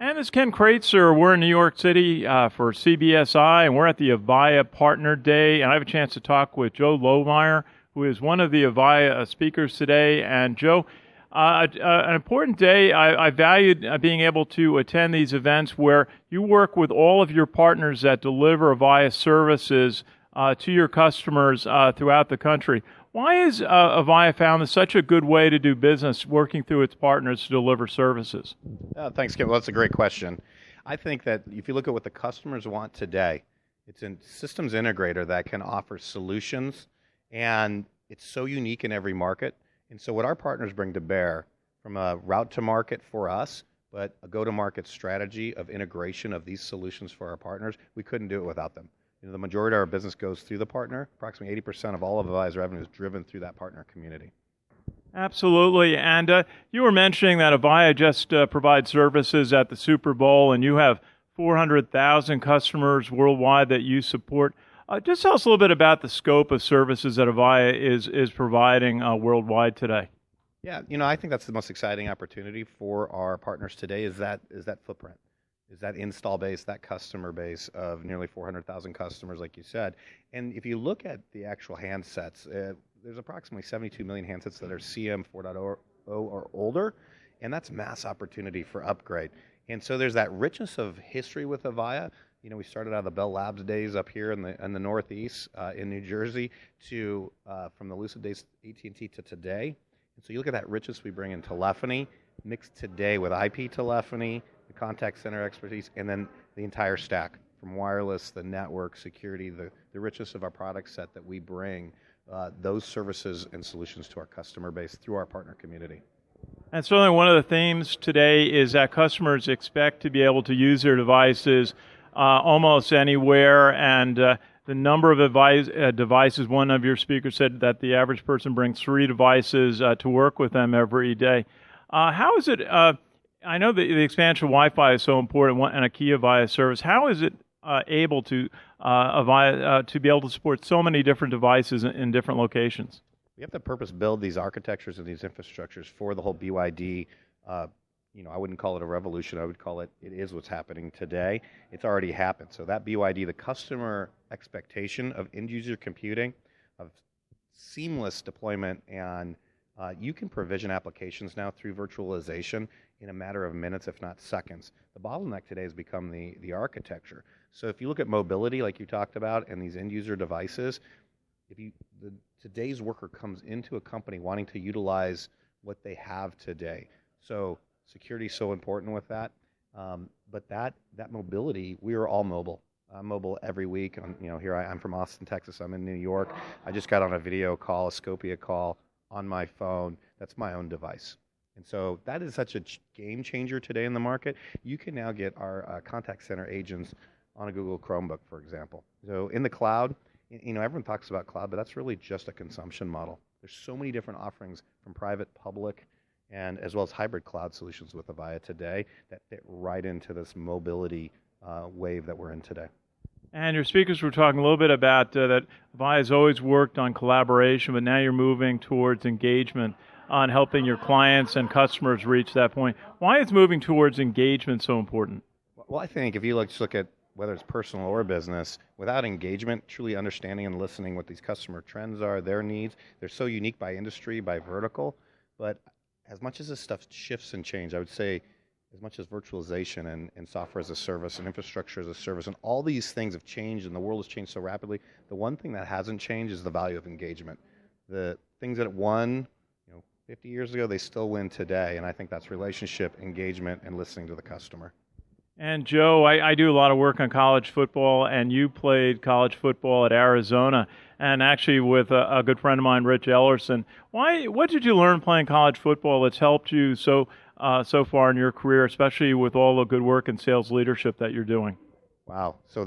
And this is Ken Kraetzer. We're in New York City for CBSI, and we're at the Avaya Partner Day. And I have a chance to talk with Joe Lohmeier, who is one of the Avaya speakers today. And Joe, an important day. I valued being able to attend these events where you work with all of your partners that deliver Avaya services to your customers throughout the country. Why is Avaya found this such a good way to do business, working through its partners to deliver services? Thanks, Kim. Well, that's a great question. I think that if you look at what the customers want today, it's a systems integrator that can offer solutions, and it's so unique in every market. And so what our partners bring to bear from a route to market for us, but a go-to-market strategy of integration of these solutions for our partners, we couldn't do it without them. The majority of our business goes through the partner. Approximately 80% of all of Avaya's revenue is driven through that partner community. Absolutely. And you were mentioning that Avaya just provides services at the Super Bowl, and you have 400,000 customers worldwide that you support. Just tell us a little bit about the scope of services that Avaya is providing worldwide today. Yeah, I think that's the most exciting opportunity for our partners today is that footprint. Is that install base, that customer base of nearly 400,000 customers, like you said. And if you look at the actual handsets, there's approximately 72 million handsets that are CM 4.0 or older, and that's mass opportunity for upgrade. And so there's that richness of history with Avaya. We started out of the Bell Labs days up here in the Northeast in New Jersey to from the Lucid days, AT&T to today. And so you look at that richness we bring in telephony, mixed today with IP telephony, the contact center expertise, and then the entire stack, from wireless, the network, security, the richness of our product set that we bring, those services and solutions to our customer base through our partner community. And certainly one of the themes today is that customers expect to be able to use their devices almost anywhere, and the number of devices, one of your speakers said that the average person brings 3 devices to work with them every day. How is it, I know that the expansion of Wi-Fi is so important and a key Avaya service. How is it able to Avaya to be able to support so many different devices in different locations? We have to purpose build these architectures and these infrastructures for the whole BYD. I wouldn't call it a revolution. I would call it is what's happening today. It's already happened. So that BYD, the customer expectation of end user computing, of seamless deployment, and you can provision applications now through virtualization in a matter of minutes, if not seconds. The bottleneck today has become the architecture. So if you look at mobility, like you talked about, and these end user devices, today's worker comes into a company wanting to utilize what they have today. So security is so important with that. But that mobility, we are all mobile. I'm mobile every week. Here I'm from Austin, Texas. I'm in New York. I just got on a video call, a Scopia call on my phone. That's my own device. And so that is such a game changer today in the market. You can now get our contact center agents on a Google Chromebook, for example. So in the cloud, everyone talks about cloud, but that's really just a consumption model. There's so many different offerings from private, public, and as well as hybrid cloud solutions with Avaya today that fit right into this mobility wave that we're in today. And your speakers were talking a little bit about that Avaya has always worked on collaboration, but now you're moving towards engagement on helping your clients and customers reach that point. Why is moving towards engagement so important? Well, I think if you look at whether it's personal or business, without engagement, truly understanding and listening what these customer trends are, their needs, they're so unique by industry, by vertical, but as much as this stuff shifts and changes, I would say as much as virtualization and software as a service and infrastructure as a service and all these things have changed and the world has changed so rapidly, the one thing that hasn't changed is the value of engagement. The things that won 50 years ago, they still win today, and I think that's relationship, engagement, and listening to the customer. And Joe, I do a lot of work on college football, and you played college football at Arizona, and actually with a good friend of mine, Rich Ellerson. What did you learn playing college football that's helped you so far in your career, especially with all the good work and sales leadership that you're doing? Wow. So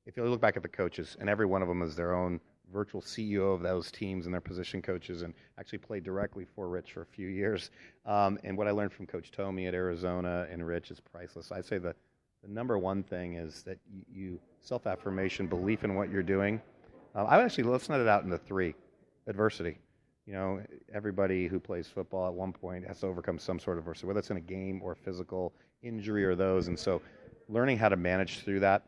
if you look back at the coaches, and every one of them is their own virtual CEO of those teams and their position coaches, and actually played directly for Rich for a few years. And what I learned from Coach Tomey at Arizona and Rich is priceless. I'd say the number one thing is that you self-affirmation, belief in what you're doing. I would actually, let's net it out into 3. Adversity. everybody who plays football at one point has to overcome some sort of adversity, whether it's in a game or physical injury or those. And so learning how to manage through that,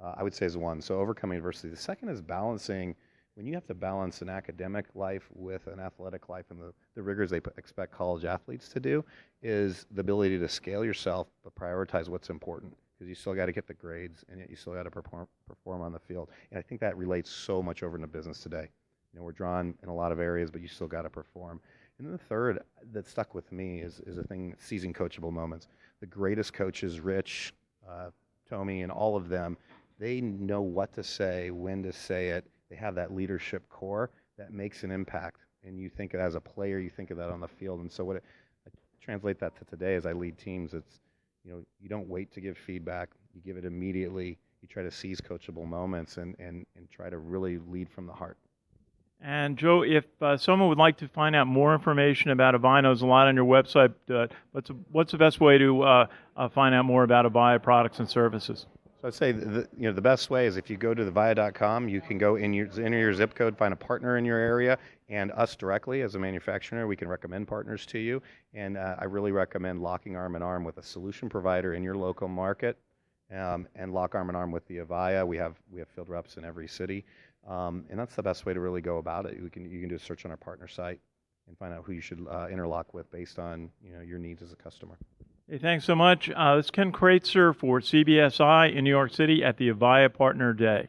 I would say, is one. So overcoming adversity. The second is balancing. When you have to balance an academic life with an athletic life and the rigors they expect college athletes to do, is the ability to scale yourself but prioritize what's important, because you still got to get the grades and yet you still got to perform on the field. And I think that relates so much over into business today. We're drawn in a lot of areas, but you still got to perform. And then the third that stuck with me is a thing, seizing coachable moments. The greatest coaches, Rich, Tommy, and all of them, they know what to say, when to say it. They have that leadership core that makes an impact. And you think it as a player, you think of that on the field. And so I translate that to today as I lead teams. It's, you don't wait to give feedback. You give it immediately. You try to seize coachable moments and try to really lead from the heart. And Joe, if someone would like to find out more information about Avaya, there's a lot on your website. What's the best way to find out more about Avaya products and services? So I'd say the best way is if you go to avaya.com, you can go enter your zip code, find a partner in your area, and us directly as a manufacturer, we can recommend partners to you. And I really recommend locking arm in arm with a solution provider in your local market, and lock arm in arm with the Avaya. We have field reps in every city. And that's the best way to really go about it. You can do a search on our partner site and find out who you should interlock with based on your needs as a customer. Hey, thanks so much. This is Ken Kraetzer for CBSI in New York City at the Avaya Partner Day.